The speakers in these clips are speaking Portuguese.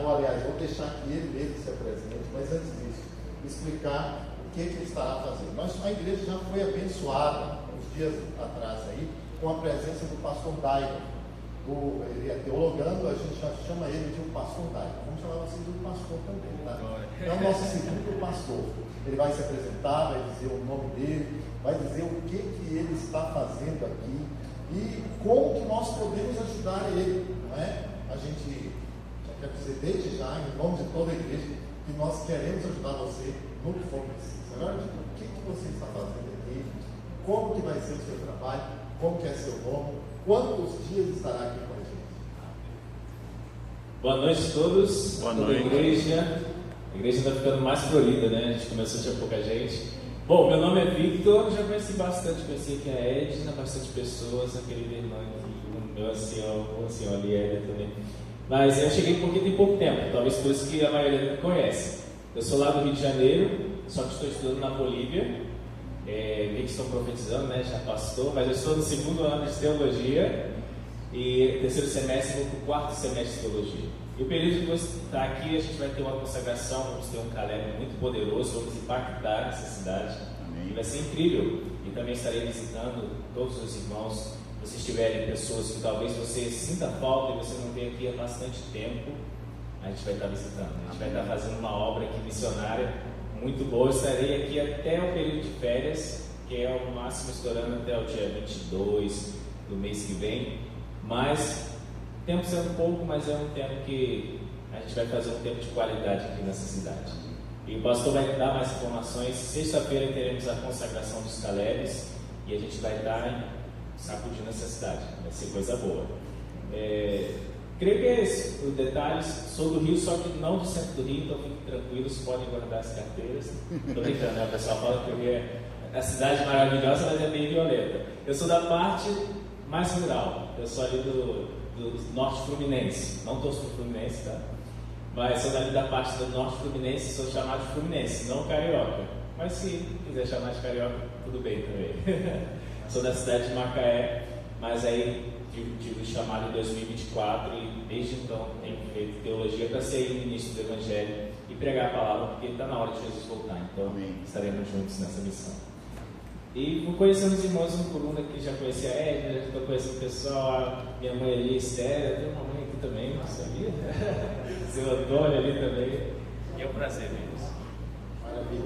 ou aliás, vou deixar que ele mesmo se apresente, mas antes disso, explicar o que ele estará fazendo. A igreja já foi abençoada, uns dias atrás aí, com a presença do pastor Daigo. Ele é teologando, a gente já chama ele de um pastor Daigo. Vamos chamar assim de um pastor também, tá? É o nosso segundo pastor. Ele vai se apresentar, vai dizer o nome dele, vai dizer o que ele está fazendo aqui e como que nós podemos ajudar ele, não é? A gente já quer dizer desde já, em nome de toda a igreja, que nós queremos ajudar você no que for preciso. Agora, o que você está fazendo aqui, como que vai ser o seu trabalho, como que é seu nome, quantos dias estará aqui com a gente? Boa noite a todos. Boa noite. A igreja está ficando mais florida, né? A gente começou a ter pouca gente. Bom, meu nome é Victor, já conheci bastante, conheci aqui a Edna, bastante pessoas, a querida irmã aqui, o meu ancião ali, Edna também. Mas eu cheguei porque tem pouco tempo, talvez por isso que a maioria não me conhece. Eu sou lá do Rio de Janeiro, só que estou estudando na Bolívia. Vi que estão profetizando, né? Já pastor, mas eu estou no segundo ano de teologia e terceiro semestre vou para o quarto semestre de teologia. E o período que você está aqui, a gente vai ter uma consagração, vamos ter um Caleb muito poderoso, vamos impactar essa cidade. Amém. E vai ser incrível. E também estarei visitando todos os irmãos. Se vocês tiverem pessoas que talvez você sinta falta e você não vem aqui há bastante tempo, a gente vai estar visitando. A gente vai estar fazendo uma obra aqui missionária muito boa. Eu estarei aqui até o período de férias, que é o máximo estourando até o dia 22 do mês que vem. Mas o tempo sendo pouco, mas é um tempo que a gente vai fazer um tempo de qualidade aqui nessa cidade. E o pastor vai dar mais informações. Sexta-feira teremos a consagração dos Calebes e a gente vai estar sacudindo essa cidade. Vai ser coisa boa. Creio que é esse o detalhe. Sou do Rio, só que não do centro do Rio, então fiquem tranquilos, podem guardar as carteiras. Estou brincando, né? O pessoal fala que o Rio é a cidade maravilhosa, mas é bem violenta. Eu sou da parte mais rural, eu sou ali do Norte Fluminense, não torço para o Fluminense, tá? Mas sou dali da parte do Norte Fluminense, sou chamado de Fluminense, não Carioca. Mas se quiser chamar de Carioca, tudo bem também. Sou da cidade de Macaé, mas aí tive chamado em 2024 e desde então tenho feito teologia para ser o ministro do Evangelho e pregar a palavra, porque está na hora de Jesus voltar. Então estaremos juntos nessa missão. E vou conhecendo os irmãos um por um daqui, já conheci a Edna, já estou conhecendo o pessoal, minha mãe ali, Esther, tem uma mãe aqui também, não sabia? Seu Antônio ali também. E é um prazer mesmo. Maravilha.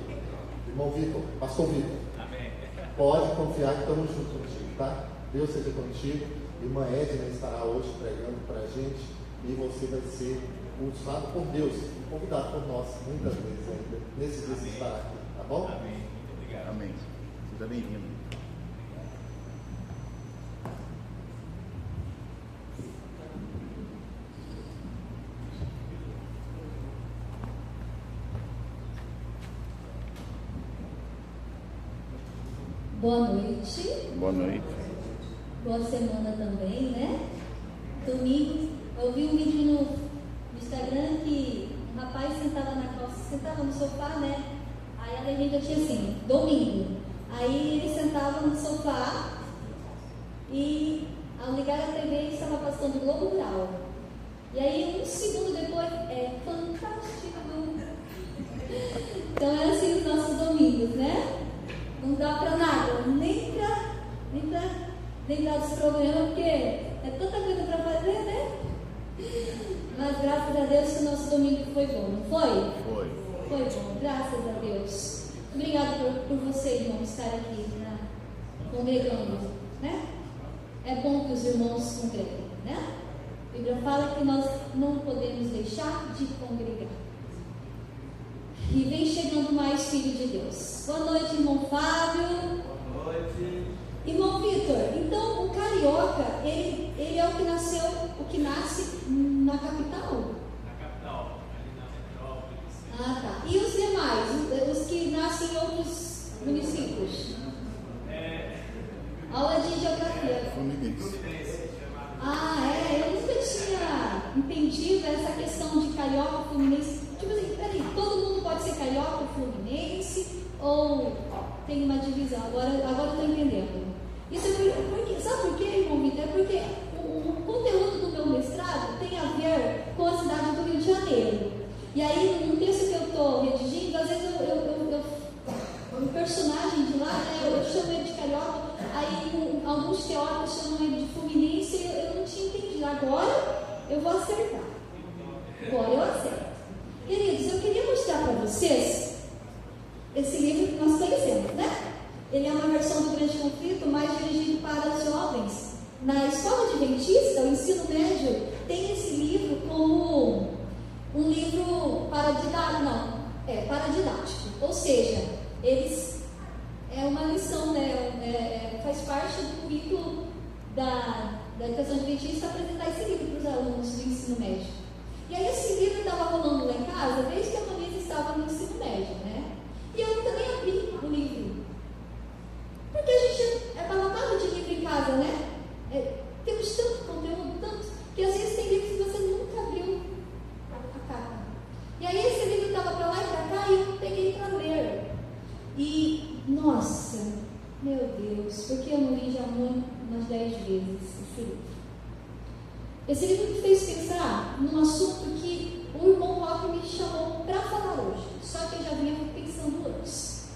Irmão Vitor, pastor Vitor. Amém. Pode confiar que estamos juntos contigo, tá? Deus seja contigo. Irmã Edna estará hoje pregando para a gente e você vai ser usado por Deus, convidado por nós muitas vezes ainda. Nesse dia você estará aqui, tá bom? Amém. Muito obrigado. Amém. Seja bem-vindo. Boa noite. Boa noite. Boa semana também, né? Domingo, eu vi um vídeo no Instagram que um rapaz sentava no sofá, né? Aí a legenda tinha assim, domingo. Aí ele sentava no sofá e ao ligar a TV ele estava passando Globo Rural. E aí um segundo depois, é fantástico. Então é assim os nossos domingos, né? Não dá pra nada, nem pra lembrar dos problemas, porque é tanta coisa pra fazer, né? Mas graças a Deus que o nosso domingo foi bom, não foi? Foi bom, graças a Deus. Obrigada por você, irmão, estar aqui congregando, né? É bom que os irmãos congreguem, né? A Bíblia fala que nós não podemos deixar de congregar. E vem chegando mais filho de Deus. Boa noite, irmão Fábio. Boa noite. Irmão Vitor, então o carioca, ele é o que nasce na capital? Na capital, ali na metrópole. Ah, tá. E os demais, os que nascem em outros municípios? Aula de geografia. Fluminense. Eu nunca tinha entendido essa questão de carioca, fluminense. Tipo assim, peraí, todo mundo pode ser carioca, fluminense, ou tem uma divisão? Agora eu estou entendendo. Isso é sabe por quê, irmão Vitor? É porque o conteúdo do meu mestrado tem a ver com a cidade do Rio de Janeiro. Janeiro. E aí, no texto que eu estou redigindo, às vezes o personagem de lá, né, eu chamo ele de carioca, aí alguns teóricos chamam ele de fluminense, eu não tinha entendido. Agora eu vou acertar. Agora eu acerto. Queridos, eu queria mostrar para vocês esse livro que nós conhecemos, né? Ele é uma versão do Grande Conflito, mais dirigido para os jovens. Na escola adventista, o ensino médio tem esse livro como um livro paradidático. Ou seja, é uma lição, né? Faz parte do currículo da educação adventista apresentar esse livro para os alunos do ensino médio. E aí esse livro estava rolando lá em casa desde que a Moniz estava no ensino médio, né? E eu nunca nem abri o livro. Porque a gente é babado de livro em casa, né? Temos tanto conteúdo, tanto, que às vezes tem livros que você nunca abriu a capa. E aí esse livro estava para lá e para cá e eu peguei para ler. E, nossa, meu Deus, porque eu não li já umas 10 vezes esse livro. Esse livro me fez pensar num assunto que o irmão Roque me chamou para falar hoje. Só que eu já vinha pensando antes.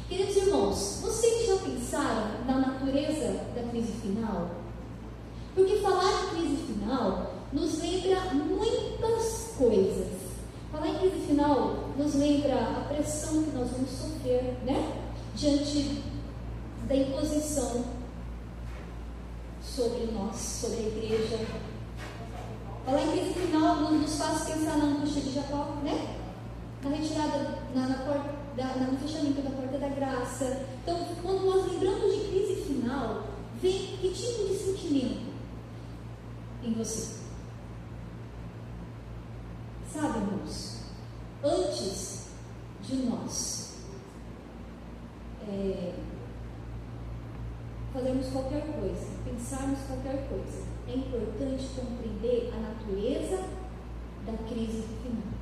Queridos irmãos, vocês já pensaram na natureza da crise final? Porque falar em crise final nos lembra muitas coisas. Falar em crise final nos lembra a pressão que nós vamos sofrer, né? Diante da imposição sobre nós, sobre a igreja. Falar em crise final nos faz pensar na angústia de Jacó, né? Na retirada, no fechamento da porta da graça. Então, quando nós lembramos de crise final, vem que tipo de sentimento em você? Sabe, irmãos, antes de nós fazermos qualquer coisa, pensarmos qualquer coisa, é importante compreender a natureza da crise final.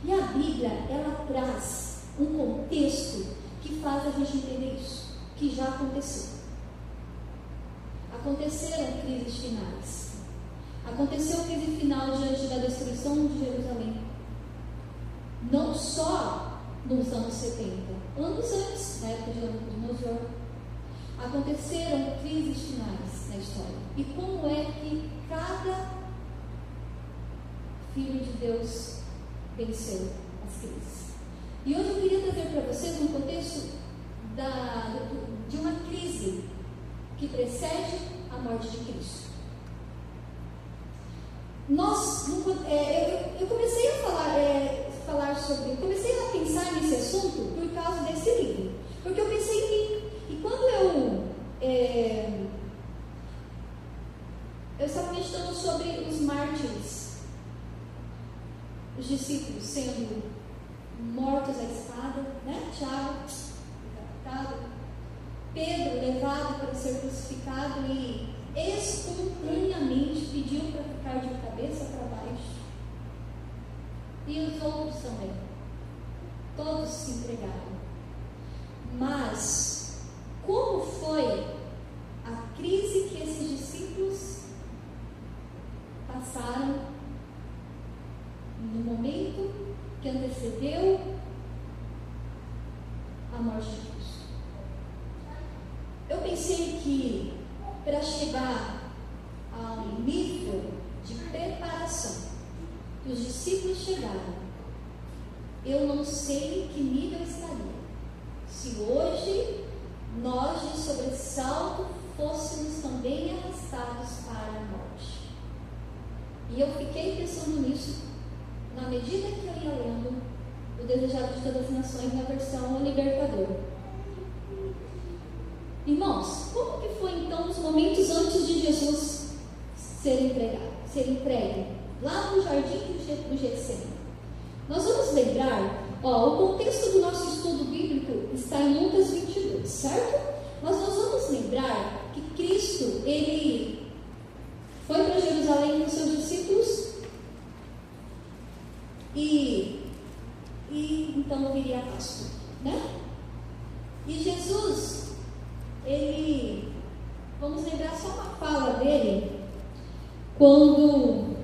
E a Bíblia, ela traz um contexto que faz a gente entender isso, que já aconteceu. Aconteceram crises finais. Aconteceu crise final diante da destruição de Jerusalém. Não só nos anos 70, anos antes, na época de Nabucodonosor. Aconteceram crises finais na história. E como é que cada filho de Deus venceu as crises? E hoje eu queria trazer para vocês um contexto de uma crise que precede a morte de Cristo. Eu comecei a comecei a pensar nesse assunto por causa desse livro, porque eu pensei em mim. E quando eu estava meditando sobre os mártires, os discípulos sendo mortos à espada, né? Tiago, decapitado, Pedro levado para ser crucificado e espontaneamente pediu para ficar de cabeça para baixo. E os outros também. Todos se entregaram. Mas, como foi a crise que esses discípulos passaram no momento que antecedeu a morte de Cristo? Eu pensei que para chegar ao nível de preparação que os discípulos chegaram, eu não sei que nível estaria se hoje nós de sobressalto fôssemos também arrastados para a morte. E eu fiquei pensando nisso na medida que eu ia lendo O Desejado de Todas as Nações na versão libertadora. Irmãos, como que foi então os momentos antes de Jesus ser entregue lá no jardim do Getsemane? Nós vamos lembrar, o contexto do nosso estudo bíblico está em Lucas 22, certo? Mas nós vamos lembrar que Cristo, ele foi para Jerusalém com seus discípulos e então viria a Páscoa, né? E Jesus, vamos lembrar só uma fala dele, quando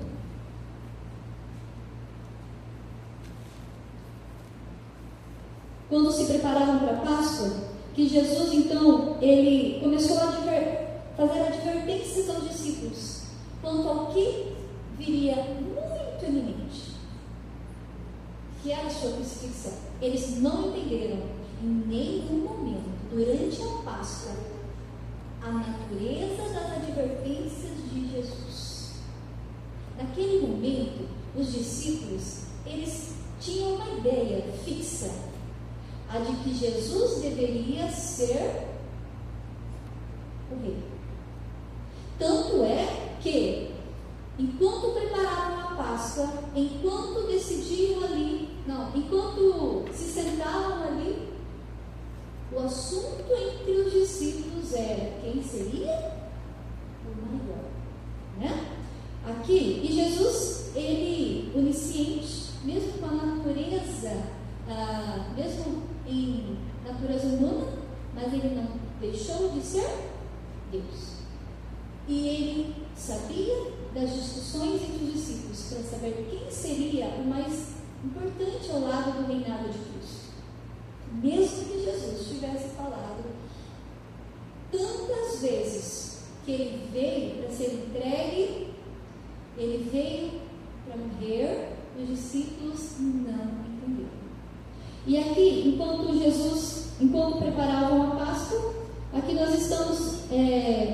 quando se preparavam para a Páscoa, que Jesus então, ele começou a fazer advertências aos discípulos quanto ao que viria muito iminente, que era a sua crucifixão. Eles não entenderam em nenhum momento, durante a Páscoa, a natureza das advertências de Jesus. Naquele momento, os discípulos, eles tinham uma ideia fixa, a de que Jesus deveria ser o rei. Tanto é que, enquanto preparavam a Páscoa, enquanto decidiam ali, enquanto se sentavam ali, o assunto entre os discípulos era quem seria o maior, né? Aqui, e Jesus, ele, onisciente, mesmo com a natureza, mesmo em natureza humana, mas ele não deixou de ser Deus. E ele sabia das discussões entre os discípulos para saber quem seria o mais importante ao lado do reinado de Cristo. Mesmo que Jesus tivesse falado tantas vezes que ele veio para ser entregue, ele veio para morrer, os discípulos não entenderam. E aqui, enquanto preparavam a Páscoa, aqui nós estamos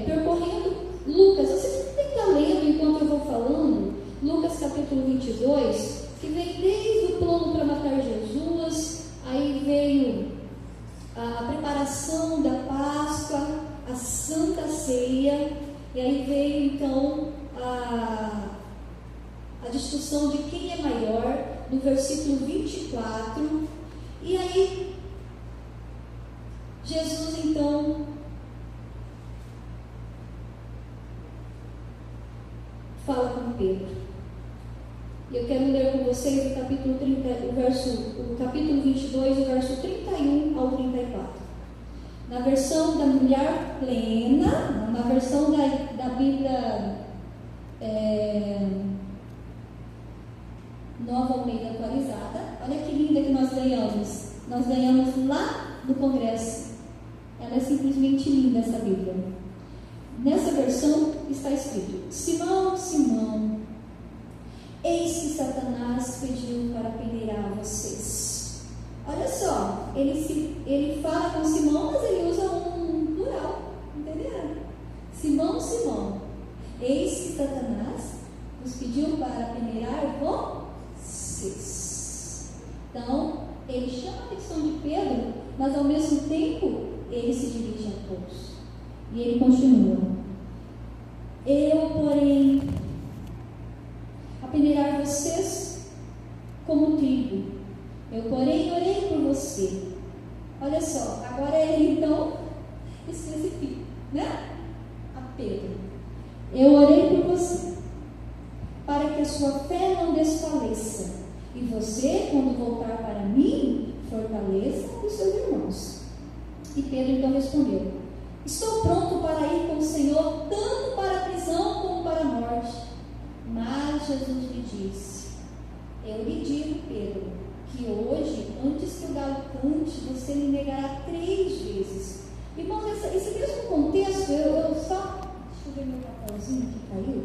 percorrendo Lucas. Vocês podem estar lendo enquanto eu vou falando, Lucas capítulo 22, que vem desde o plano para matar Jesus, aí veio a preparação da Páscoa, a Santa Ceia, e aí veio então a discussão de quem é maior, no versículo 24, e aí Jesus então fala com Pedro. E eu quero ler com vocês o capítulo 22, o verso 31 ao 34. Na versão da Mulher Plena, na versão da Bíblia Nova Almeida Atualizada. Olha que linda que nós ganhamos. Nós ganhamos lá no Congresso. Ela é simplesmente linda, essa Bíblia. Nessa versão está escrito: Simão, Simão, eis que Satanás pediu para peneirar vocês. Olha só, ele fala com Simão, mas ele usa um plural, entenderam? Simão, Simão, eis que Satanás nos pediu para peneirar vocês. Então, ele chama a atenção de Pedro, mas ao mesmo tempo, ele se dirige a todos. E ele continua: eu, porém, a peneirar vocês como trigo. Eu, porém, orei por você. Olha só, agora ele então especifica, né? A Pedro: eu orei por você, para que a sua fé não desfaleça, e você, quando voltar para mim, fortaleça os seus irmãos. E Pedro então respondeu: estou pronto para ir com o Senhor, tanto para a prisão como para a morte. Mas Jesus lhe disse: eu lhe digo, Pedro, que hoje, antes que o galo cante, você me negará 3 vezes. Irmãos, esse mesmo contexto, eu só... Deixa eu ver meu papelzinho que caiu.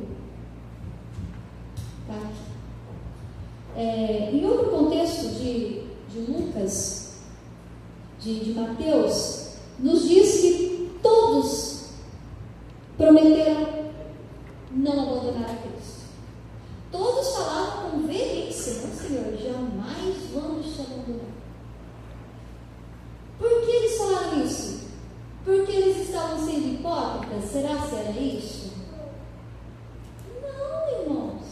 Tá aqui. Em outro contexto de Lucas, de Mateus, nos diz que todos prometeram não abandonar a Cristo. Todos falavam com veemência: não, Senhor, jamais vamos te abandonar. Por que eles falaram isso? Porque eles estavam sendo hipócritas? Será que era isso? Não, irmãos.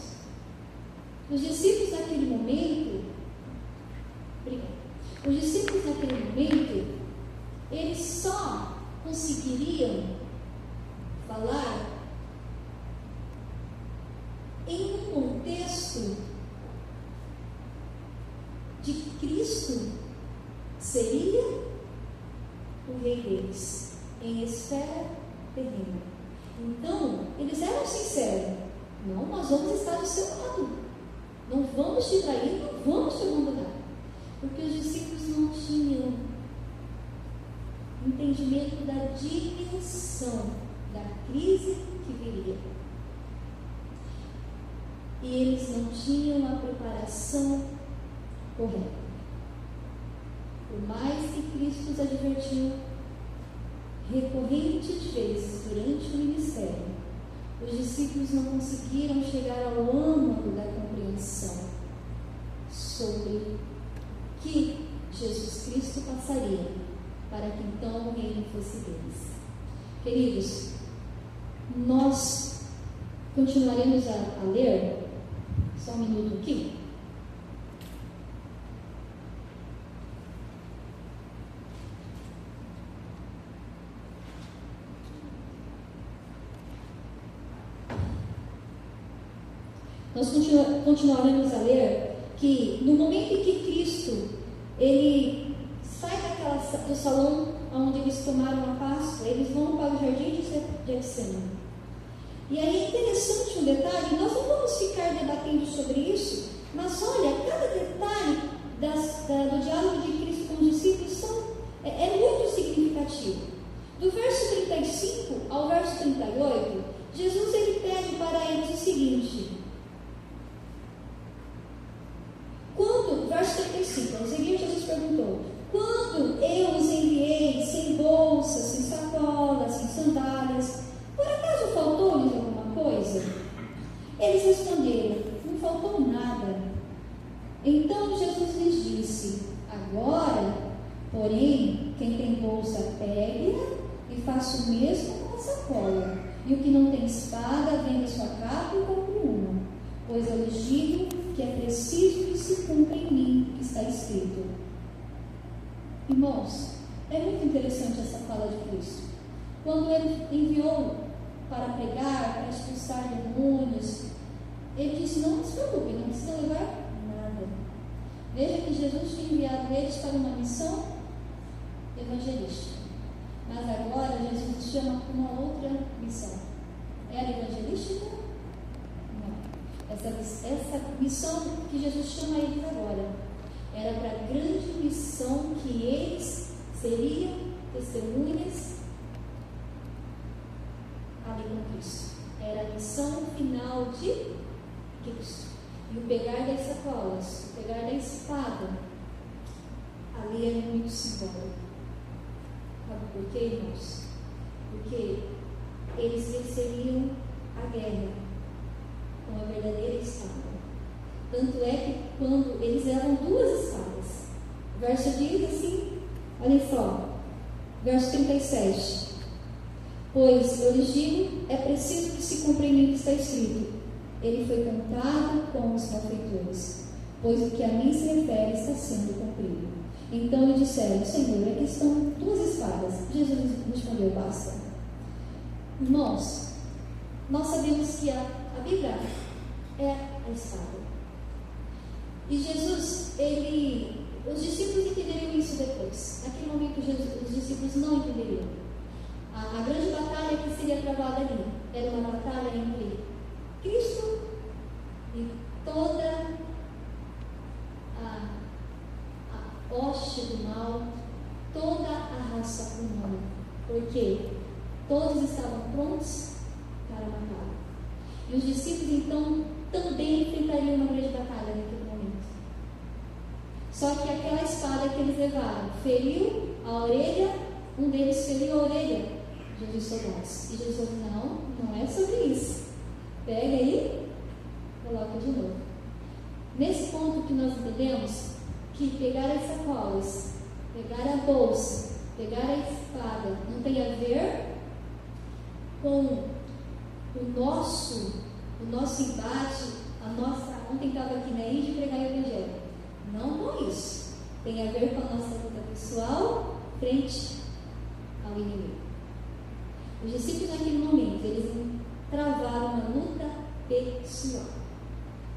Os discípulos naquele momento, eles só conseguiriam falar em um contexto de que Cristo seria o rei deles, em esfera terrena. Então, eles eram sinceros: não, nós vamos estar do seu lado, não vamos te trair, não vamos te abandonar. Porque os discípulos não tinham entendimento da dimensão da crise que viria. E eles não tinham a preparação correta. Por mais que Cristo os advertiu recorrentes vezes durante o ministério, os discípulos não conseguiram chegar ao âmago da compreensão sobre o que Jesus Cristo passaria para que então o reino fosse deles. Queridos, nós continuaremos a ler. Só um minuto aqui. Nós continuaremos a ler que no momento em que Cristo ele sai do salão onde eles tomaram a Páscoa, eles vão para o jardim de Getsemane. E aí é interessante um detalhe, nós não vamos ficar debatendo sobre isso, mas olha, cada detalhe do diálogo de Cristo com os discípulos é muito significativo. Do verso 35 ao verso 38, Jesus ele pede para eles o seguinte. Verso 35, ao seguir, Jesus perguntou: quando eu os enviei sem bolsa, sem sacola, sem sandálias, por acaso faltou-lhes alguma coisa? Eles responderam: não faltou nada. Então Jesus lhes disse: agora, porém, quem tem bolsa, pegue-a e faça o mesmo com a sacola. E o que não tem espada, venda sua capa e compre uma. Pois eu lhes digo que é preciso que se cumpra em mim, que está escrito. Irmãos, é muito interessante essa fala de Cristo. Quando ele enviou para pregar, para expulsar demônios, ele disse: não se preocupem, não precisa levar nada. Veja que Jesus tinha enviado eles para uma missão evangelística. Mas agora Jesus os chama para uma outra missão. Era evangelística? Essa missão que Jesus chama eles agora era para a grande missão que eles seriam testemunhas ali com Cristo. Era a missão final de Cristo. E o pegar das sacolas, o pegar da espada, ali é muito simbólico. Sabe por quê, irmãos? Porque eles venceriam a guerra com a verdadeira espada. Tanto é que quando eles eram duas espadas, o verso diz assim, olha só, verso 37: pois eu lhes digo, é preciso que se cumpra em mim o que está escrito: ele foi contado com os malfeitores, pois o que a mim se refere está sendo cumprido. Então lhe disseram: Senhor, aqui estão duas espadas. Jesus respondeu: basta. Irmãos, nós sabemos que a Bíblia é a espada. E Jesus, os discípulos entenderiam isso depois. Naquele momento, os discípulos não entenderiam. A grande batalha que seria travada ali era uma batalha entre Cristo e toda a hoste do mal, toda a raça humana. Porque todos estavam prontos para matá-lo. E os discípulos, então, também enfrentariam uma grande batalha naquele momento. Só que aquela espada que eles levaram feriu a orelha, um deles feriu a orelha de soldados. E Jesus falou: não é sobre isso. Pega aí, coloca de novo. Nesse ponto que nós entendemos que pegar as sacolas, pegar a bolsa, pegar a espada, não tem a ver com o nosso embate, ontem estava aqui na Índia pregar o Evangelho. Não com isso. Tem a ver com a nossa luta pessoal frente ao inimigo. Os discípulos naquele momento, eles travaram uma luta pessoal.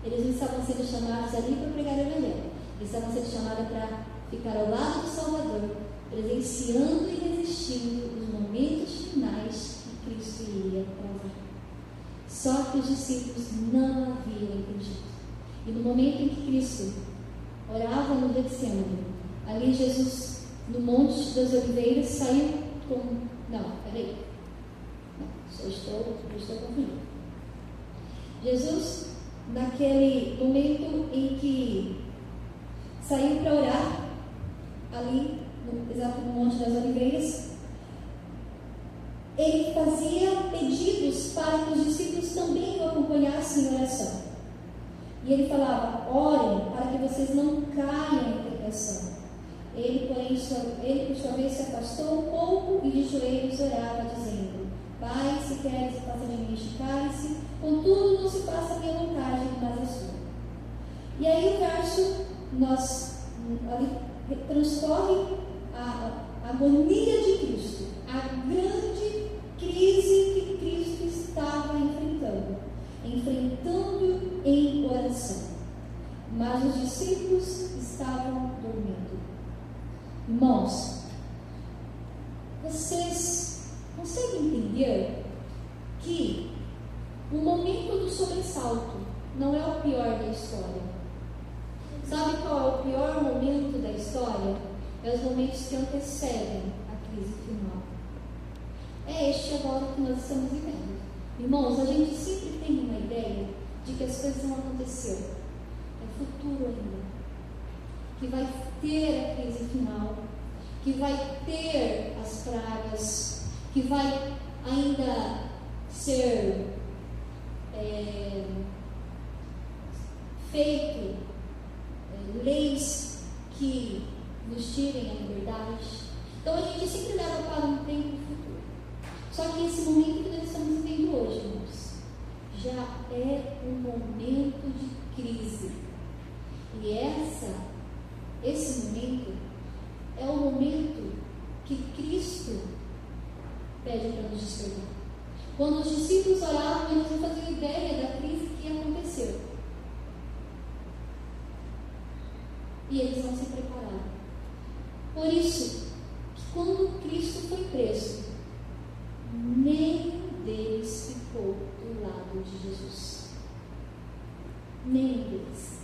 Eles não estavam sendo chamados ali para pregar o Evangelho. Eles estavam sendo chamados para ficar ao lado do Salvador, presenciando e resistindo os momentos finais que Cristo iria travar. Só que os discípulos não haviam entendido. E no momento em que Cristo orava no Getsemane. Ali Jesus, no Monte das Oliveiras, saiu com... Não, peraí. Não, eu estou confundindo. Jesus, naquele momento em que saiu para orar, ali, exato no Monte das Oliveiras, ele fazia pedidos para que os discípulos também o acompanhassem em oração. E ele falava: orem para que vocês não caiam em tentação. Ele, porém, por sua vez, se afastou um pouco e de joelhos orava, dizendo: Pai, se queres, passa de mim este cálice, contudo não se faça a minha vontade, mas a sua. E aí o verso, ali transcorre a agonia de Cristo, a grande crise que Cristo estava enfrentando em oração. Mas os discípulos estavam dormindo. Irmãos, vocês conseguem entender que o momento do sobressalto não é o pior da história? Sabe qual é o pior momento da história? É os momentos que antecedem a crise final. É este agora que nós estamos vivendo. Irmãos, a gente sempre tem uma ideia de que as coisas vão acontecer. É futuro ainda. Que vai ter a crise final, que vai ter as pragas, que vai ainda ser feito leis que nos tirem a liberdade. Então a gente sempre leva para um tempo futuro. Só que esse momento que nós estamos vivendo hoje, irmãos, já é um momento de crise. E esse momento é o momento que Cristo pede para nos despertar. Quando os discípulos oravam, eles não faziam ideia da crise que ia acontecer. E eles não se prepararam. Por isso, quando Cristo foi preso, nenhum deles ficou do lado de Jesus. Nenhum deles.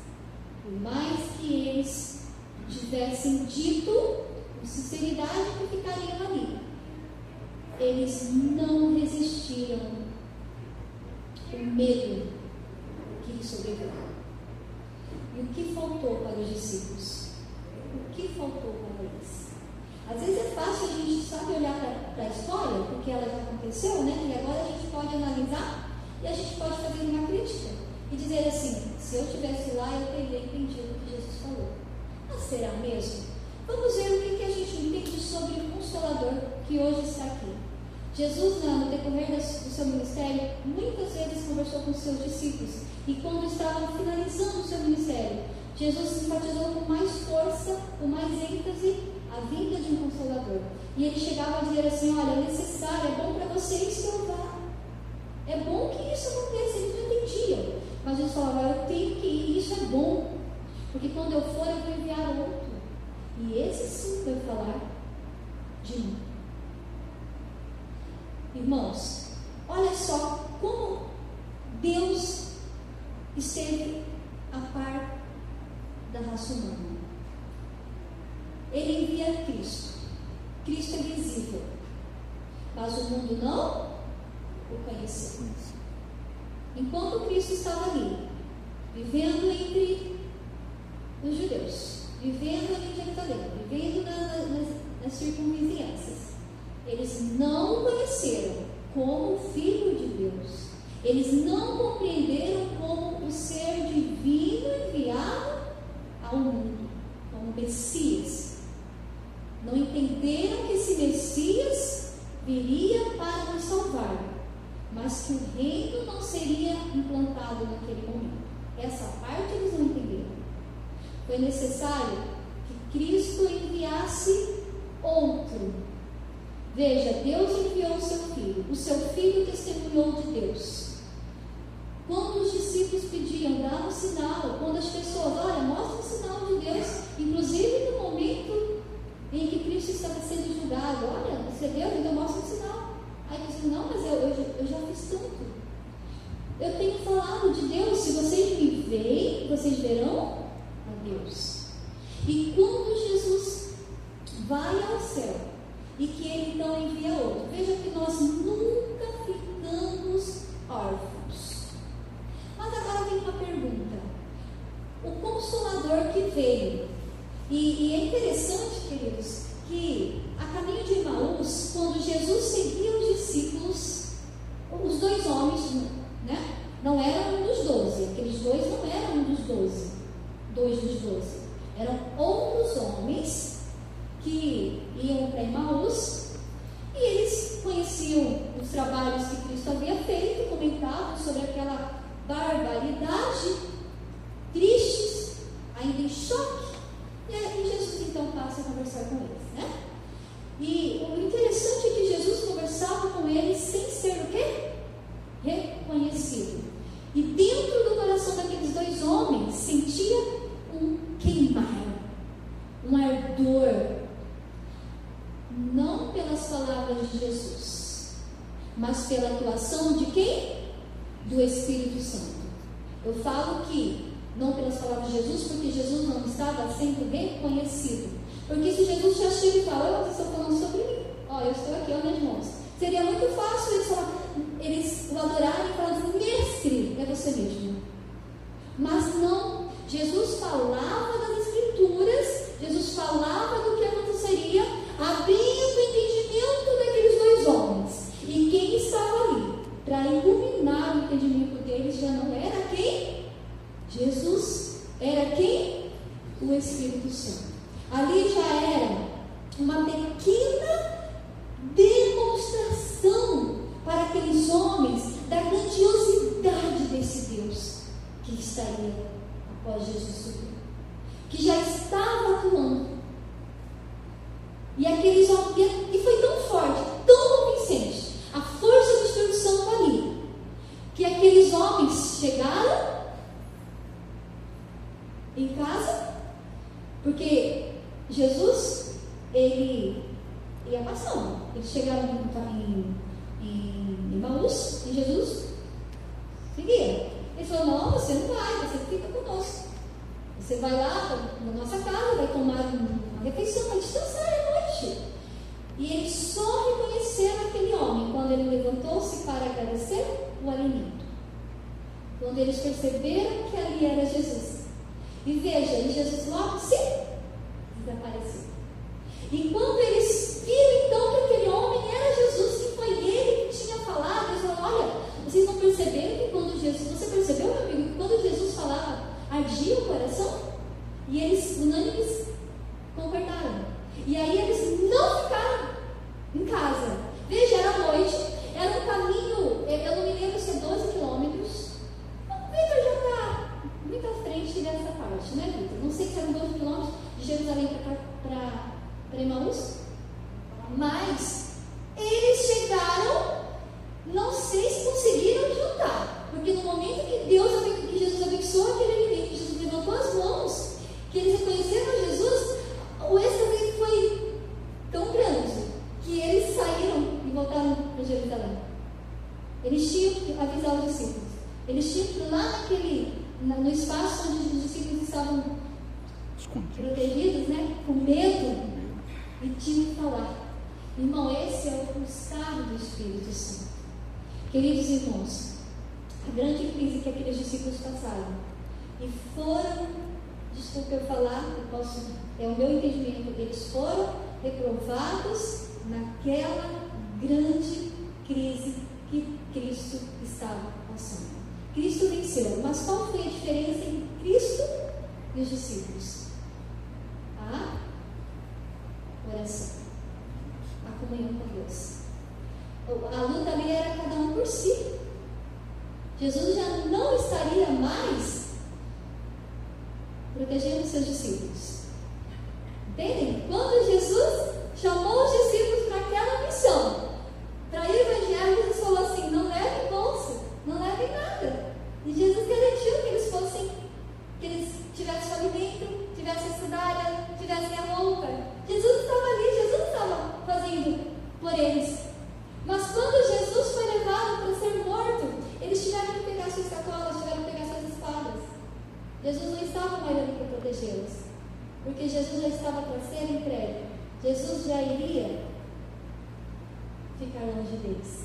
Por mais que eles tivessem dito com sinceridade que ficariam ali, eles não resistiram ao medo que lhes sobreviveu. E o que faltou para os discípulos? O que faltou para eles? Às vezes é fácil a gente, sabe, olhar para a história, porque ela já aconteceu, né? E agora a gente pode analisar e a gente pode fazer uma crítica e dizer assim: se eu estivesse lá, eu teria entendido o que Jesus falou. Mas será mesmo? Vamos ver o que a gente entende sobre o Consolador que hoje está aqui. Jesus, no decorrer do seu ministério, muitas vezes conversou com os seus discípulos. E quando estavam finalizando o seu ministério, Jesus enfatizou com mais força, com mais ênfase, a vinda de um Consolador. E ele chegava a dizer assim: olha, é necessário, é bom para vocês que eu vá. É bom que isso aconteça. Eles não entendiam. Mas Jesus falava: eu tenho que ir, isso é bom. Porque quando eu for, eu vou enviar outro. E esse sim vai falar de mim. Irmãos, olha só como Deus esteve a par da raça humana. Ele envia Cristo. Cristo é visível, mas o mundo não o conheceu. Enquanto Cristo estava ali, vivendo entre os judeus, vivendo ali em Jerusalém, vivendo nas circunvizinhanças, eles não o conheceram como Filho de Deus. Eles não compreenderam como o ser divino enviado ao mundo, como Messias. Não entenderam que esse Messias viria para nos salvar, mas que o reino não seria implantado naquele momento. Essa parte eles não entenderam. Foi necessário que Cristo enviasse outro. Veja, Deus enviou o seu filho testemunhou de Deus. Quando os discípulos pediam, dá um sinal, quando as pessoas, olha, mostra um sinal de Deus, inclusive no momento em que Cristo estava sendo julgado, olha, você é Deus, então mostra um sinal. Aí eles dizem: não, mas eu já fiz tanto. Eu tenho falado de Deus, se vocês me veem, vocês verão a Deus. céu e que Ele então envia outro. Veja que nós nunca ficamos órfãos. Mas agora vem uma pergunta: o Consolador que veio, e é interessante, queridos, que a caminho de Emaús, quando Jesus seguia os discípulos, os dois homens, né, não eram um dos 12, aqueles dois não eram um dos 12, dois dos 12, eram outros homens que iam para Emaús, e eles conheciam os trabalhos que Cristo havia feito, comentavam sobre aquela barbaridade, tristes, ainda em choque, e aí Jesus então passa a conversar com eles, né? E o interessante é que Jesus conversava com eles sem ser o quê? Reconhecido. E dentro do coração daqueles dois homens sentia um queimar, um ardor, não pelas palavras de Jesus, mas pela atuação de quem? Do Espírito Santo. Eu falo que não pelas palavras de Jesus, porque Jesus não estava sendo reconhecido. Porque se Jesus já chega e fala: vocês estão falando sobre mim, eu estou aqui, meus irmãos. Seria muito fácil eles o adorarem e falarem: mestre, é você mesmo. Mas não, Jesus falava das Escrituras, Jesus falava do que aconteceria, abrindo o entendimento daqueles dois homens. E quem estava ali para iluminar o entendimento deles já não era quem? Jesus. Era quem? O Espírito Santo. Ali já era uma pequena demonstração para aqueles homens da grandiosidade desse Deus que estaria após Jesus subir, que já estava atuando. E aqueles homens, e foi tão forte, tão convincente, a força do Espírito Santo ali, que aqueles homens chegaram em casa, porque Jesus, ele ia passando. Eles chegaram em Emaús, e Jesus seguia. Ele falou: não, você não vai, você fica conosco. Você vai lá na nossa casa, vai tomar uma refeição, vai descansar à noite. E eles só reconheceram aquele homem quando ele levantou-se para agradecer o alimento. Quando eles perceberam que ali era Jesus. E veja, e Jesus logo se desapareceu. E quando eles viram então que aquele homem era Jesus, que foi ele que tinha falado, eles falaram: olha, vocês não perceberam que quando Jesus, você percebeu, meu amigo, que quando Jesus falava, ardia o coração? E eles, unânimes, concordaram. E aí eles não ficaram em casa. Veja, era noite, era um caminho, eu não me lembro se é 12 quilômetros. O Vitor já está muito à frente dessa parte, né, Vitor? Não sei se eram 12 quilômetros de Jerusalém para Emaús, mas eles chegaram, não sei se conseguiram juntar, porque no momento que Jesus abençoou aquele alimento, que Jesus levantou as mãos, que eles reconheceram Jesus, o êxtase foi tão grande que eles saíram e voltaram para Jerusalém. Eles tinham que avisar os discípulos, eles tinham que ir lá no espaço onde os discípulos estavam protegidos, né, com medo, e tinham que falar. Irmão, esse é o pulsar do Espírito Santo. Queridos irmãos, a grande crise que aqueles discípulos passaram e foram, desculpa eu falar, é o meu entendimento, eles foram reprovados naquela grande crise que Cristo estava passando. Cristo venceu, mas qual foi a diferença entre Cristo e os discípulos? A oração, a comunhão com Deus. A luta ali era cada um por si. Jesus já não estaria mais protegendo os seus discípulos. Entendem? Quando Jesus chamou os discípulos para aquela missão, para ir ao evangelho, Jesus falou assim: não levem bolsa, não levem nada. E Jesus garantiu que eles tivessem o alimento, tivessem a sandália, tivessem a roupa. Jesus estava ali, Jesus estava fazendo por eles. Mas quando Jesus foi levado para ser morto, eles tiveram que pegar suas sacolas, tiveram que pegar suas espadas. Jesus não estava mais ali para protegê-los, porque Jesus já estava para ser entregue. Jesus já iria ficar longe deles.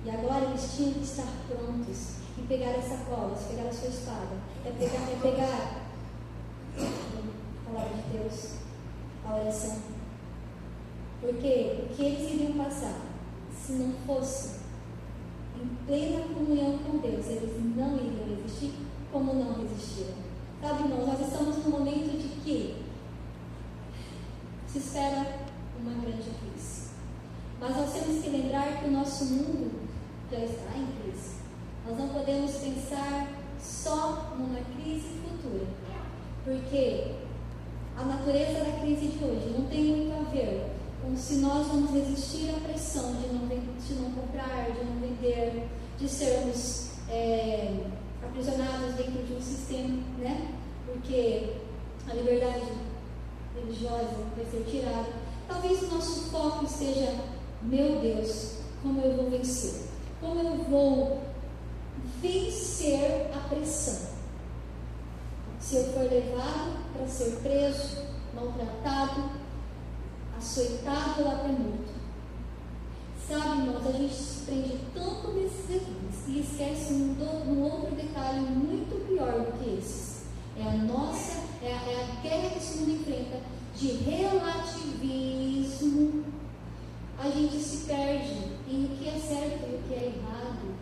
E agora eles tinham que estar prontos e pegar as sacolas, pegar a sua espada, pegar a palavra de Deus, a oração. Porque o que eles iriam passar, se não fosse em plena comunhão com Deus, eles não iriam resistir, como não resistiram. Sabe, irmãos, nós estamos num momento de que se espera uma grande crise. Mas nós temos que lembrar que o nosso mundo já está em crise. Nós não podemos pensar só numa crise futura, porque a natureza da crise de hoje não tem muito a ver com se nós vamos resistir à pressão de não comprar, de não vender, de sermos aprisionados dentro de um sistema, né? Porque a liberdade religiosa vai ser tirada. Talvez o nosso foco esteja: meu Deus, como eu vou vencer? Como eu vou vencer a pressão? Se eu for levado para ser preso, maltratado, açoitado lá para morto. Sabe, irmãos, a gente se prende tanto nesses detalhes e esquece um outro detalhe muito pior do que esses. É a guerra que esse mundo enfrenta de relativismo. A gente se perde em o que é certo e o que é errado,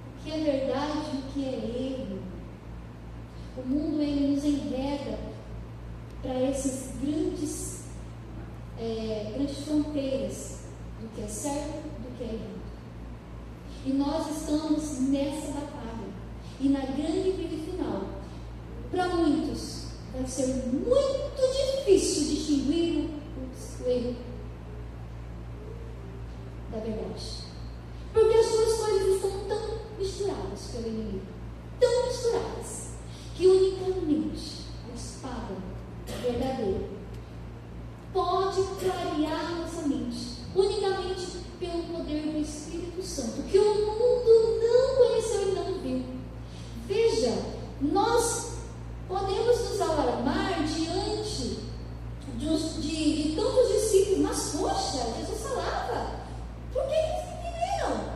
o que é verdade e o que é erro. O mundo, ele nos enreda para esses grandes fronteiras do que é certo e do que é errado. E nós estamos nessa batalha. E na grande briga final, para muitos, vai ser muito difícil distinguir o erro da verdade. Porque as duas coisas estão tão misturadas pelo inimigo. Tão misturadas, que unicamente a espada verdadeira pode clarear nossa mente, unicamente pelo poder do Espírito Santo, que o mundo não conheceu e não viu. Veja, nós podemos nos alarmar diante de tantos discípulos, mas poxa, Jesus falava, por que eles não entenderam?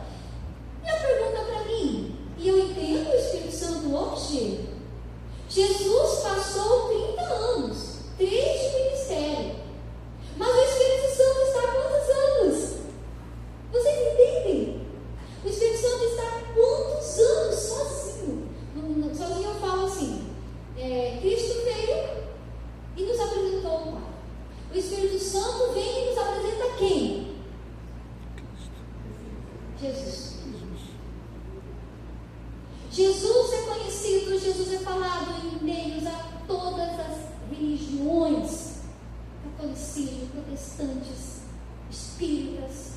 E a pergunta para mim, e eu entendo o Espírito Santo hoje, Jesus passou 30 anos, 3 de ministério, mas o Espírito Santo está há quantos anos? Vocês entendem? O Espírito Santo está há quantos anos sozinho? Sozinho eu falo assim, Cristo veio e nos apresentou o Pai. O Espírito Santo vem e nos apresenta quem? Jesus. Jesus é conhecido, Jesus é falado em meios a todas as religiões, catolicismo, protestantes, espíritas,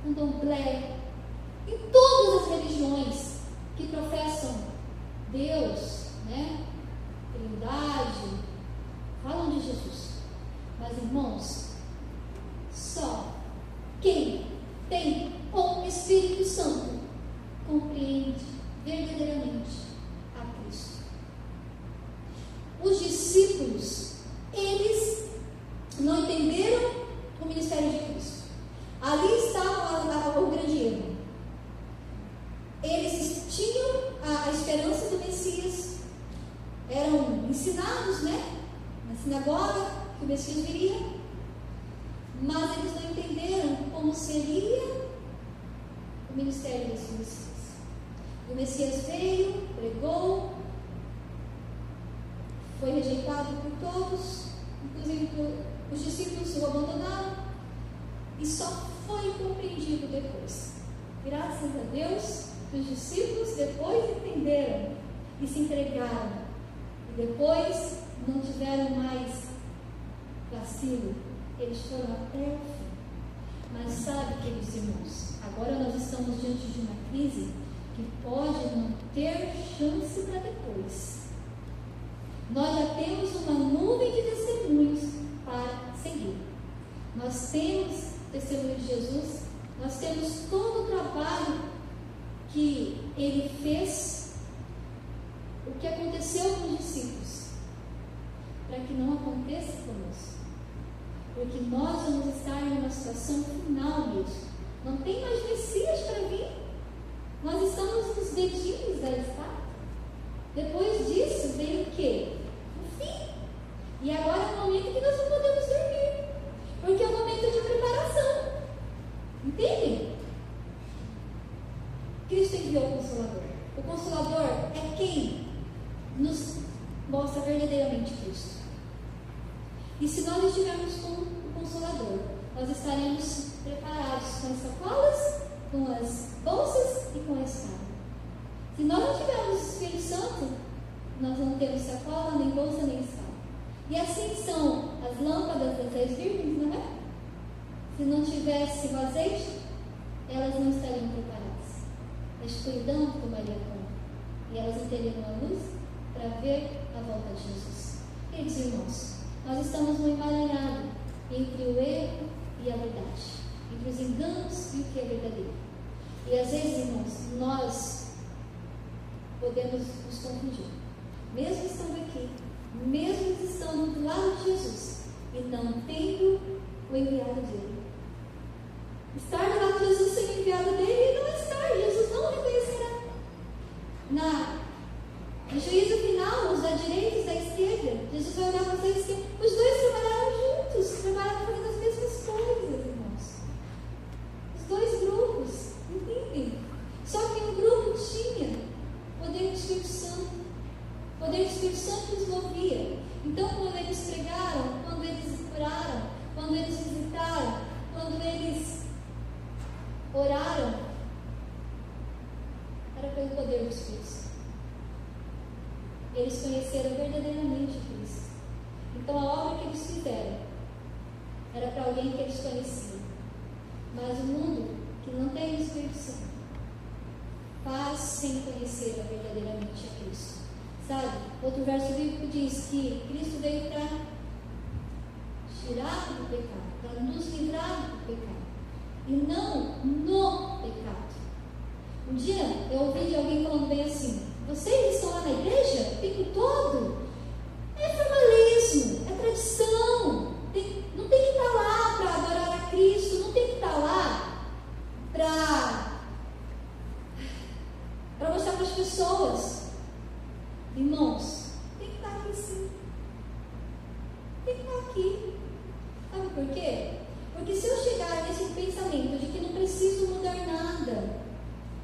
candomblé, em todas as religiões que professam Deus, né? Trindade, falam de Jesus. Mas, irmãos, só quem tem o Espírito Santo compreende verdadeiramente a Cristo. Os discípulos, eles não entenderam o ministério de Cristo. Ali estava o grande erro. Eles tinham a esperança do Messias, eram ensinados, né, na sinagoga, que o Messias viria, mas eles não entenderam como seria o ministério desse Messias. O Messias veio, pregou, foi rejeitado por todos, inclusive os discípulos o abandonaram, e só foi compreendido depois. Graças a Deus, os discípulos depois entenderam e se entregaram, e depois não tiveram mais vacilo, eles foram até o fim. Mas sabe, queridos irmãos, agora nós estamos diante de uma crise que pode não ter chance para depois. Nós já temos uma nuvem de testemunhos para seguir. Nós temos testemunho de Jesus, nós temos todo o trabalho que ele fez, o que aconteceu com os discípulos, para que não aconteça conosco. Porque nós vamos estar em uma situação final mesmo. Não tem mais Messias para vir. Nós estamos nos dedinhos da espada. Depois disso vem o quê? O fim. E agora é o momento que nós não podemos dormir. Porque é o momento de preparação. Entendem? Cristo enviou o Consolador. O Consolador é quem nos mostra verdadeiramente Cristo. E se nós estivermos com o Consolador, nós estaremos preparados com as sacolas, com as bolsas e com a espada. Se nós não tivermos o Espírito Santo, nós não temos sacola, nem bolsa, nem espada. E assim são as lâmpadas das 10 virgens, não é? Se não tivesse o azeite, elas não estariam preparadas. A escuridão tomaria conta. E elas não teriam a luz para ver a volta de Jesus. Queridos irmãos, nós estamos no emaranhado entre o erro e a verdade, entre os enganos e o que é verdadeiro. E às vezes, irmãos, nós podemos nos confundir, mesmo estando aqui, mesmo estando do lado de Jesus e não tendo o enviado dele. Estar do lado de Jesus sem o enviado dele e não estar, Jesus não reconhecerá. No juízo final, os da direita e os da esquerda, Jesus vai olhar para vocês que os dois trabalharam juntos, trabalharam fazendo as mesmas coisas, irmãos. Os dois grupos, entendem? Só que um grupo tinha poder do Espírito Santo. O poder do Espírito Santo nos movia. Então, quando eles pregaram, quando eles curaram, quando eles visitaram, quando eles oraram, era pelo poder do Espírito Santo. Eles conheceram verdadeiramente Cristo. Então a obra que eles fizeram era para alguém que eles conheciam. Mas o mundo que não tem o Espírito Santo faz sem conhecer verdadeiramente a Cristo. Sabe? Outro verso bíblico diz que Cristo veio para tirar do pecado, para nos livrar do pecado, e não no pecado. Um dia eu ouvi de alguém falando bem assim: vocês estão lá na igreja o tempo todo? É formalismo, é tradição. Não tem que estar lá para adorar a Cristo, não tem que estar lá para mostrar para as pessoas. Irmãos, tem que estar aqui sim. Tem que estar aqui. Sabe por quê? Porque se eu chegar nesse pensamento de que não preciso mudar nada,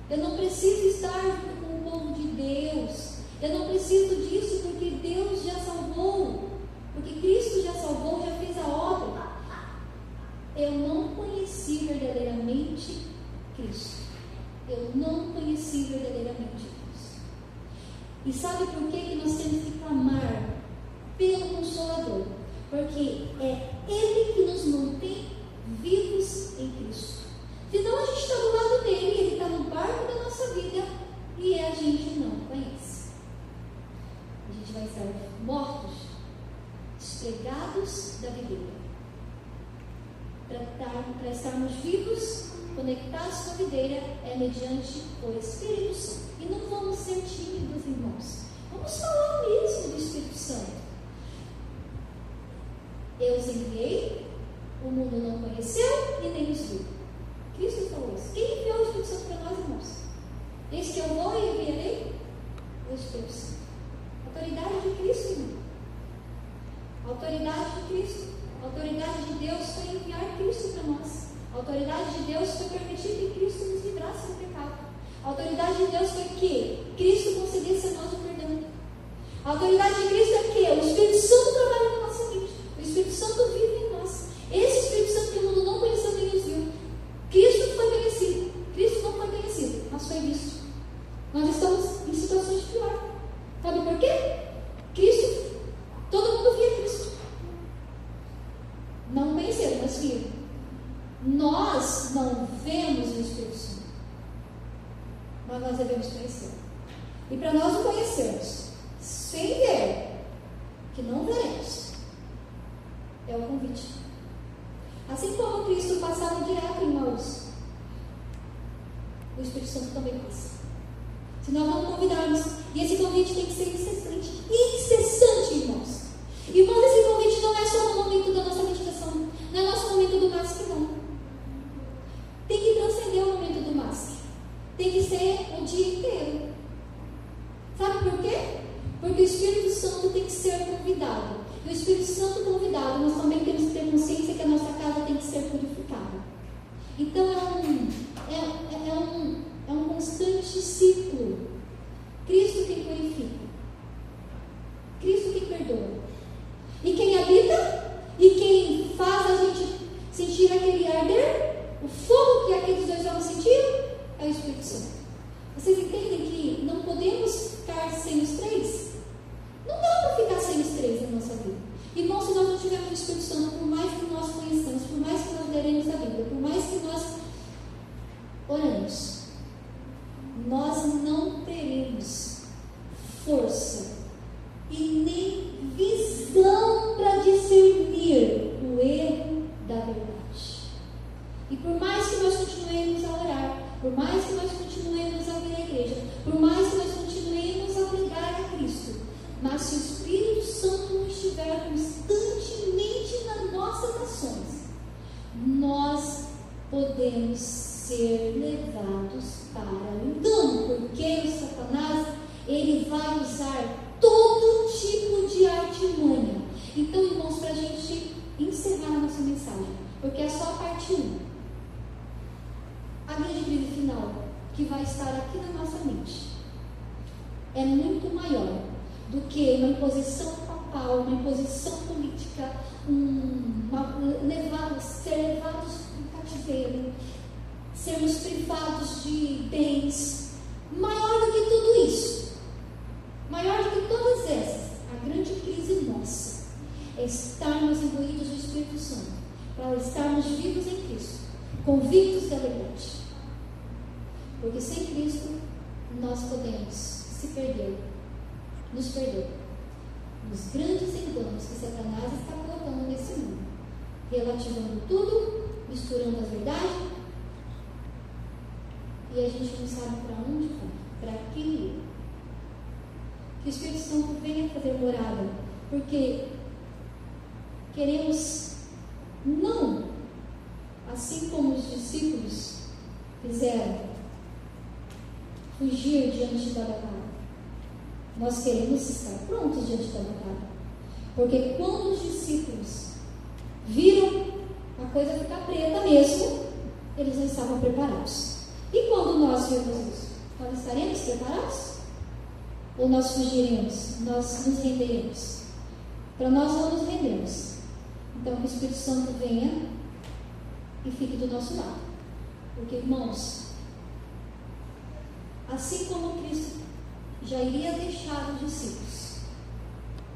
eu não preciso estar junto com o povo de Deus, eu não preciso disso porque Deus já salvou, porque Cristo já salvou, já fez a obra, eu não conheci verdadeiramente Cristo. Eu não conheci verdadeiramente Cristo. E sabe por que nós temos que clamar pelo Consolador? Porque é Ele que nos mantém vivos em Cristo. Senão a gente está do lado dele, ele está no barco da nossa vida e a gente não conhece. A gente vai estar mortos, despregados da videira. Para estarmos vivos, conectados com a videira, é mediante o Espírito Santo. E não vamos ser tímidos, irmãos. Vamos falar mesmo do Espírito Santo. Eu os enviei, o mundo não conheceu e nem os viu. Cristo falou isso. Quem enviou o Espírito Santo para nós, irmãos? Eis que eu vou e enviarei o Espírito Santo. Autoridade de Cristo, irmão. Autoridade de Cristo. Autoridade de Deus foi enviar Cristo para nós. Autoridade de Deus foi permitir que Cristo nos livrasse do pecado. Autoridade de Deus foi que Cristo concedesse a nós o perdão. A autoridade de Cristo é que o Espírito Santo trabalha na nossa mente. O Espírito Santo vive em nós. Esse Espírito Santo que o mundo não conheceu nem nos viu. Cristo foi conhecido. Cristo não foi conhecido, mas foi visto. Nós estamos em situações de pior. Sabe por quê? Cristo, todo mundo via Cristo. Não conheceram, mas viram. Nós não vemos o Espírito Santo, mas nós devemos conhecer. E para nós o conhecermos, sem ver, que não veremos, é o convite. Assim como Cristo passava direto em nós, o Espírito Santo também passa. Se nós não convidarmos, e esse convite tem que ser incessante, irmãos. Irmãos, esse Porque o Espírito Santo tem que ser convidado. E o Espírito Santo convidado, nós também temos que ter consciência que a nossa casa tem que ser purificada. Então é um constante ciclo. Cristo quem purifica, Cristo quem perdoa, e quem habita, e quem faz a gente sentir aquele arder, o fogo que aqueles dois homens sentiram, é o Espírito Santo. Vocês entendem que não podemos ficar sem os três? Não dá para ficar sem os três na nossa vida. Irmão, se nós não tivermos o Espírito Santo, por mais que nós conheçamos, por mais que nós leremos a Bíblia, por mais que nós oramos, nós não teremos força e nem visão para discernir o erro da verdade. E por mais que nós continuemos a orar, por mais que nós continuemos a vir à igreja, por mais que nós continuemos a pregar a Cristo, mas se o Espírito Santo não estiver constantemente nas nossas ações, nós podemos ser levados para o engano, porque o Satanás, ele vai usar todo tipo de artimanha. Então, irmãos, para a gente encerrar a nossa mensagem, porque é só a parte 1, a grande crise final que vai estar aqui na nossa mente é muito maior do que uma imposição papal, uma imposição política, ser levados no cativeiro, sermos privados de bens. Maior do que tudo isso, maior do que todas essas, a grande crise nossa é estarmos imbuídos do Espírito Santo, para estarmos vivos em Cristo, convictos da verdade. Porque sem Cristo nós podemos se perder, nos perder nos grandes enganos que Satanás está colocando nesse mundo, relativando tudo, misturando as verdades, e a gente não sabe para onde vai, para quem ir. Que o Espírito Santo venha fazer morada, porque queremos não, assim como os discípulos fizeram, fugir diante da batalha. Nós queremos estar prontos diante da batalha, porque quando os discípulos viram a coisa ficar preta mesmo, eles não estavam preparados. E quando nós vemos isso, nós estaremos preparados? Ou nós fugiremos? Nós nos renderemos? Para nós não nos rendemos. Então que o Espírito Santo venha e fique do nosso lado. Porque, irmãos, assim como Cristo já iria deixar os discípulos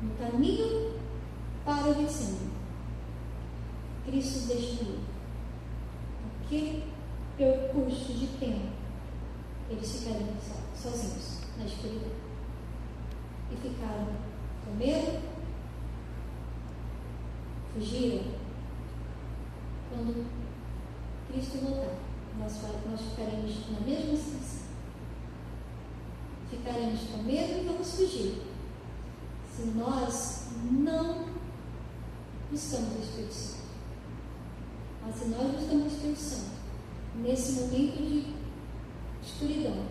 no caminho para o Getsemane, Cristo deixou aquele percurso de tempo, eles ficariam sozinhos na escuridão e ficaram com medo, fugiram. Quando Cristo voltar, nós ficaremos na mesma situação. Ficaremos com medo e vamos fugir, se nós não buscamos o Espírito Santo. Mas se nós buscamos o Espírito Santo nesse momento de escuridão,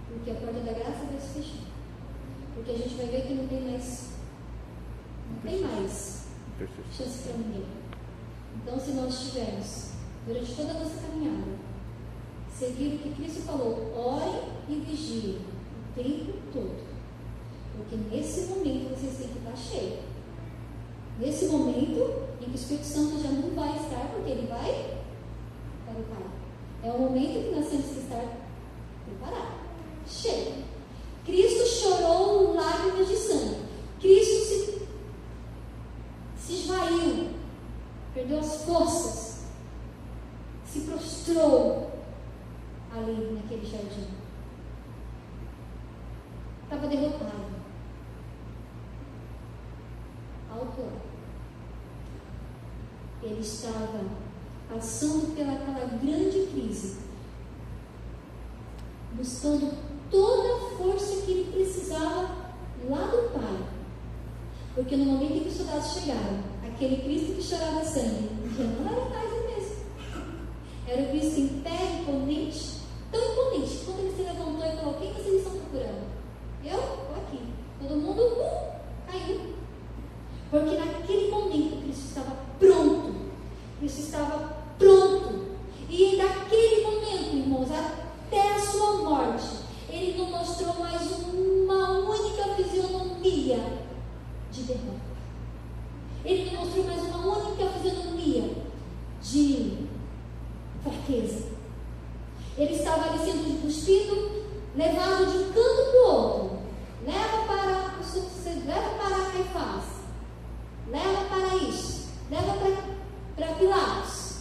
porque a porta da graça vai se fechar, porque a gente vai ver que não tem mais chance para ninguém. Então, se nós estivermos durante toda a nossa caminhada seguir o que Cristo falou, ore e vigie o tempo todo, porque nesse momento vocês têm que estar cheios. Nesse momento em que o Espírito Santo já não vai estar, porque ele vai para o Pai. É o momento que nós temos que estar preparados, cheio. Cristo chorou lágrimas de sangue. Cristo se esvaiu, perdeu as forças, se prostrou ali naquele jardim. Estava derrotado. Alto lá. Ele estava passando pelaquela grande crise, buscando toda a força que ele precisava lá do Pai. Porque no momento em que os soldados chegaram, aquele Cristo que chorava sangue já não era mais o mesmo. Era o Cristo em pé, imponente, tão imponente, quando ele se levantou e falou: quem vocês estão procurando? Eu? Estou aqui. Porque naquele momento Cristo estava pronto. Cristo estava pronto. E naquele momento, irmãos, até a sua morte, Ele não mostrou mais uma única fisionomia de derrota. Ele não mostrou mais uma única fisionomia de fraqueza. Ele estava ali sendo cuspido, levado de um canto para o outro. Leva para Caifás, leva para isso, leva para Pilatos,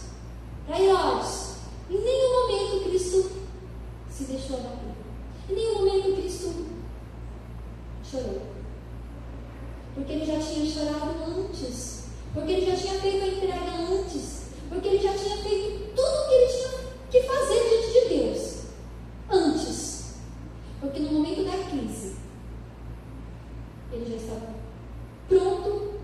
para Herodes. Em nenhum momento Cristo se deixou abater. Em nenhum momento Cristo chorou. Porque Ele já tinha chorado antes. Porque Ele já tinha feito a entrega antes. Porque Ele já tinha feito tudo o que Ele tinha que fazer diante de Deus antes. Porque no momento da crise, Ele já estava pronto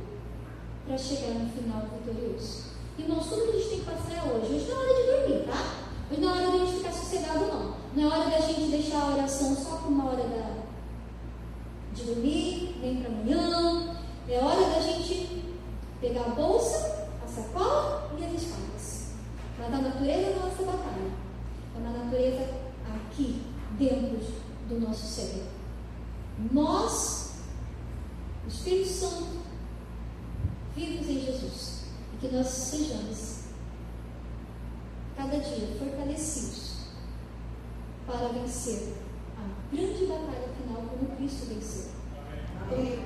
para chegar no final vitorioso. Irmãos, tudo que a gente tem que passar é hoje. Hoje não é hora de dormir, tá? Hoje não é hora de a gente ficar sossegado, não. Não é hora da gente deixar a oração só para uma hora de dormir, nem para amanhã. É hora da gente pegar a bolsa, a sacola e as espadas. Mas a natureza da nossa batalha é uma natureza aqui, dentro do nosso cérebro. Nós, o Espírito Santo, vivos em Jesus, e que nós sejamos cada dia fortalecidos para vencer a grande batalha final como Cristo venceu.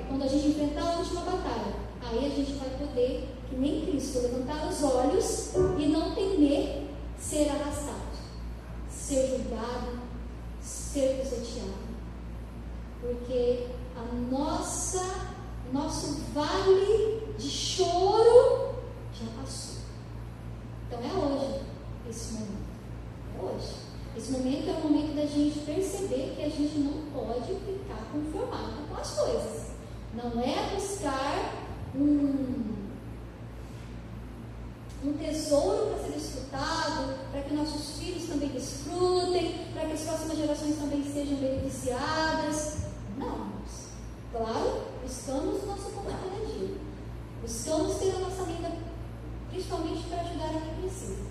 Quando a gente enfrentar a última batalha, aí a gente vai poder, que nem Cristo, levantar os olhos e não temer ser arrastado, ser julgado, ser pisoteado. Porque nosso vale de choro já passou. Então é hoje esse momento. É hoje. Esse momento é o momento da gente perceber que a gente não pode ficar conformado com as coisas. Não é buscar um tesouro para ser desfrutado, para que nossos filhos também desfrutem, para que as próximas gerações também sejam beneficiadas. Não, claro, buscamos o nosso compartilhamento. Buscamos ter a nossa vida, principalmente para ajudar a quem precisa.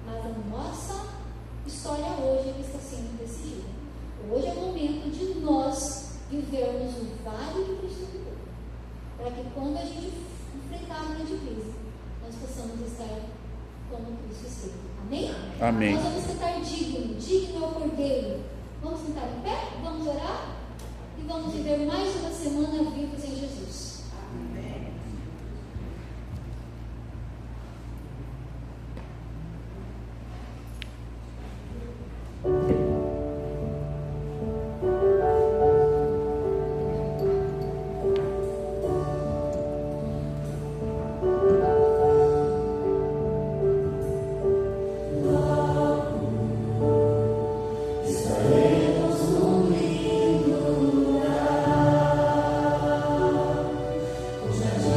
Mas a nossa história hoje está sendo decidida. Hoje é o momento de nós vivermos o vale que Cristo viveu, para que quando a gente enfrentar a grande crise, nós possamos estar como Cristo esteve. Amém? Amém. Nós vamos cantar digno ao Cordeiro. Vamos sentar em pé, vamos orar e vamos viver mais uma semana vivos em Jesus. Amém. Jardim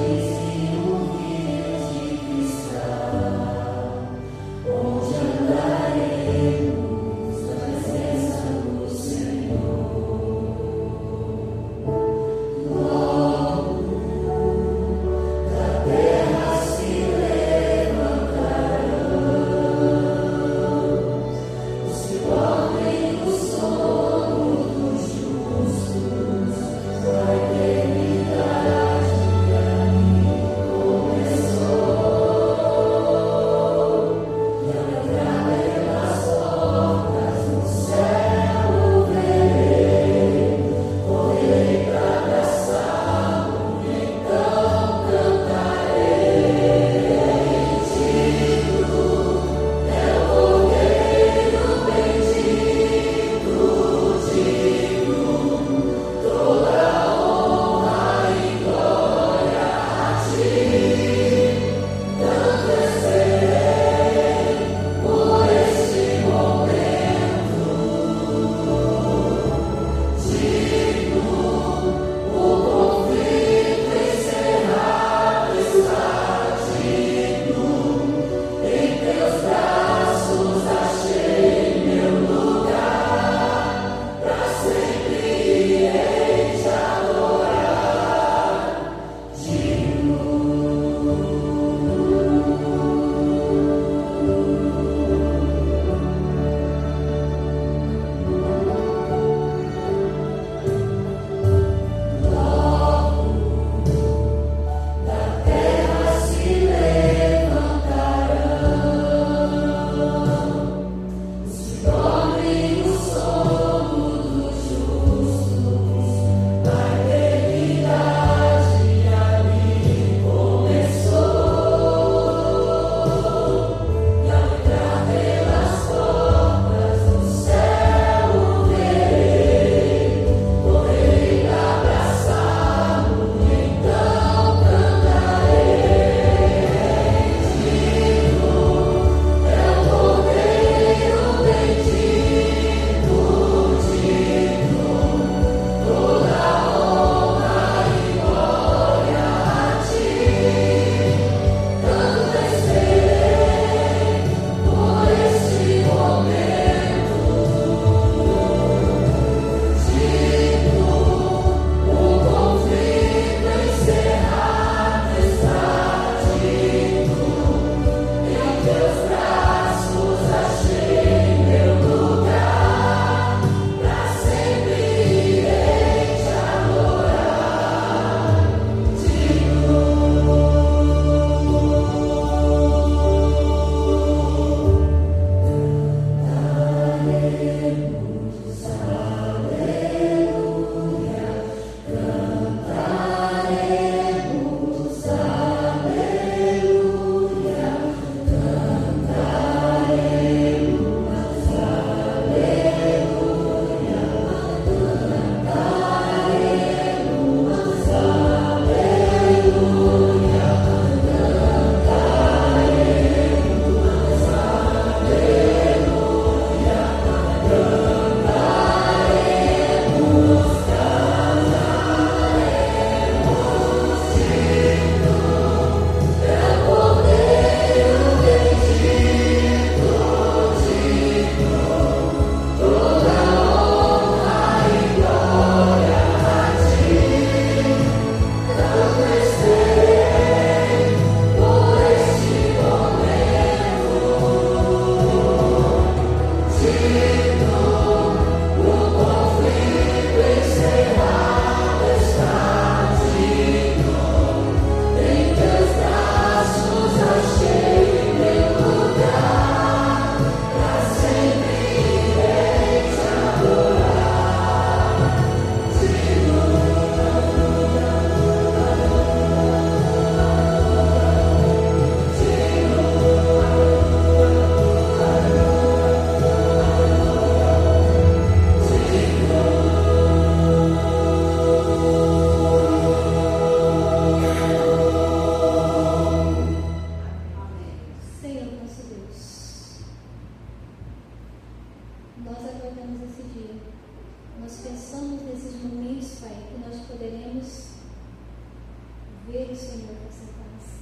ver o Senhor face a face,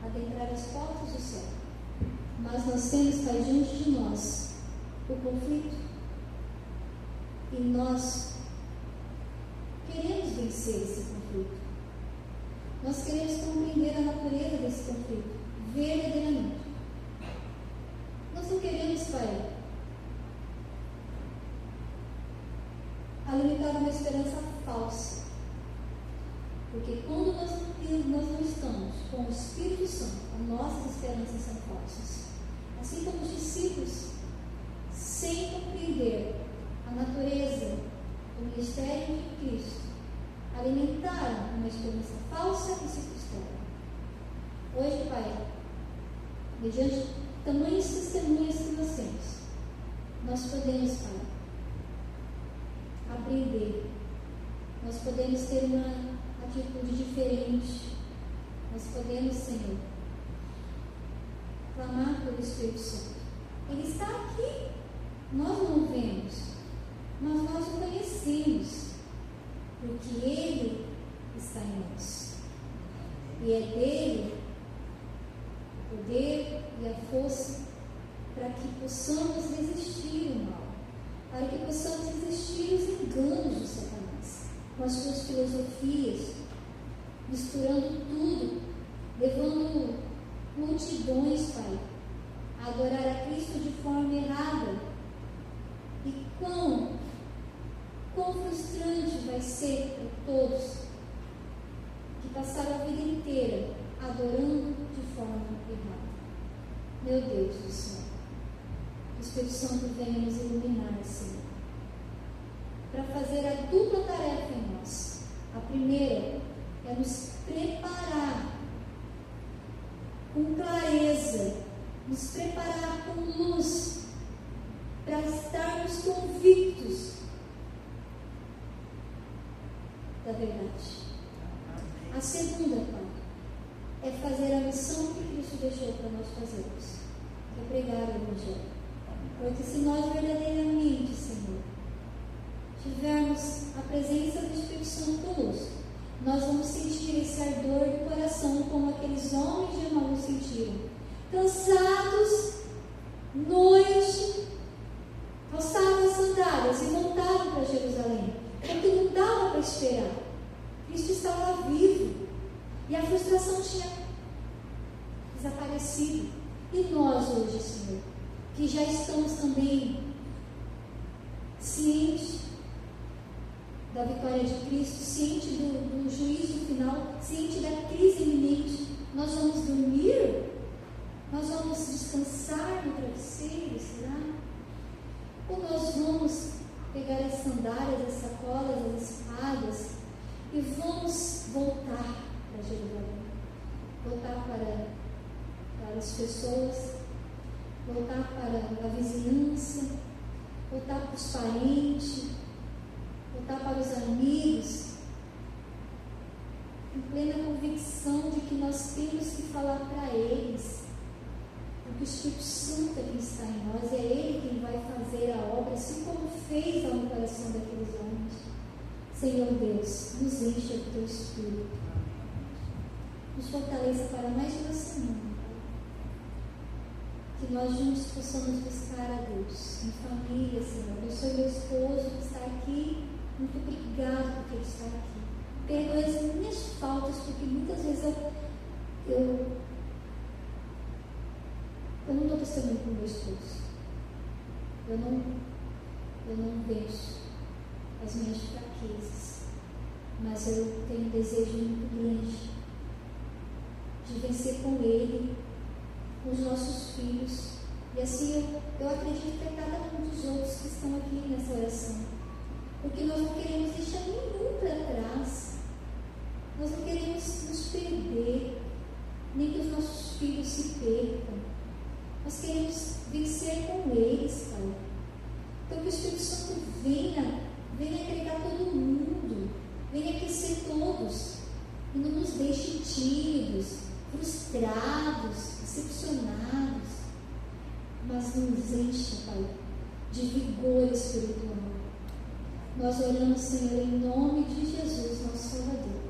adentrar as portas do céu. Mas nós temos, Pai, diante de nós o conflito, e nós queremos vencer esse conflito. Nós queremos compreender a natureza desse conflito verdadeiramente. Nós não queremos, Pai, alimentar uma esperança falsa. Porque quando nós não estamos com o Espírito Santo, as nossas esperanças são falsas. Assim como os discípulos, sem compreender a natureza do ministério de Cristo, alimentaram uma esperança falsa e se frustraram. Hoje, Pai, mediante tamanhas testemunhas que nós temos, nós podemos, Pai, aprender, nós podemos ter uma atitude diferente, nós podemos, Senhor, clamar pelo Espírito Santo. Ele está aqui, nós não vemos, mas nós o conhecemos, porque Ele está em nós, e é dele o poder e a força para que possamos resistir ao mal, para que possamos resistir aos enganos de Satanás, com as suas filosofias, misturando tudo, levando multidões, Pai, a adorar a Cristo de forma errada. E quão frustrante vai ser para todos que passaram a vida inteira adorando de forma errada. Meu Deus do céu, o Espírito Santo venha nos iluminar, Senhor, para fazer a dupla tarefa em nós. A primeira é nos preparar com clareza, nos preparar com luz, para estarmos convictos da verdade. A segunda, Pai, é fazer a missão que Cristo deixou para nós fazermos, que é pregar o Evangelho. Porque se nós verdadeiramente, Senhor, tivermos a presença do Espírito Santo conosco, nós vamos sentir esse ardor do coração, como aqueles homens de Emaús sentiram, cansados, noite, calçaram as sandálias e voltaram para Jerusalém, porque não dava para esperar. Cristo estava vivo e a frustração tinha desaparecido. E nós hoje, Senhor, que já estamos também cientes da vitória de Cristo, ciente do juízo final, ciente da crise iminente, nós vamos dormir? Nós vamos descansar no travesseiro, será? Ou nós vamos pegar as sandálias, as sacolas, as espadas e vamos voltar para Jerusalém, voltar para as pessoas, voltar para a vizinhança, voltar para os parentes, voltar para os amigos, em plena convicção de que nós temos que falar para eles, porque o Espírito Santo é quem está em nós, é Ele quem vai fazer a obra, assim como fez lá no coração daqueles homens. Senhor Deus, nos encha do Teu Espírito, nos fortaleça para mais uma semana, que nós juntos possamos buscar a Deus, em família, Senhor. Abençoe meu esposo que está aqui, muito obrigado porque ele está aqui. Perdoe as minhas faltas, porque muitas vezes eu não dou testemunho com o meu esposo. Eu não vejo as minhas fraquezas, mas eu tenho um desejo muito grande de vencer com ele, com os nossos filhos. E assim eu acredito que é cada um dos outros que estão aqui nessa oração, porque nós não queremos deixar nenhum para trás, nós não queremos nos perder, nem que os nossos filhos se percam. Nós queremos vencer com eles, Pai. Então que o Espírito Santo venha agregar todo mundo, venha aquecer todos, e não nos deixe tímidos, frustrados, decepcionados, mas nos encha, Pai, de vigor espiritual. Nós oramos, Senhor, em nome de Jesus, nosso Salvador.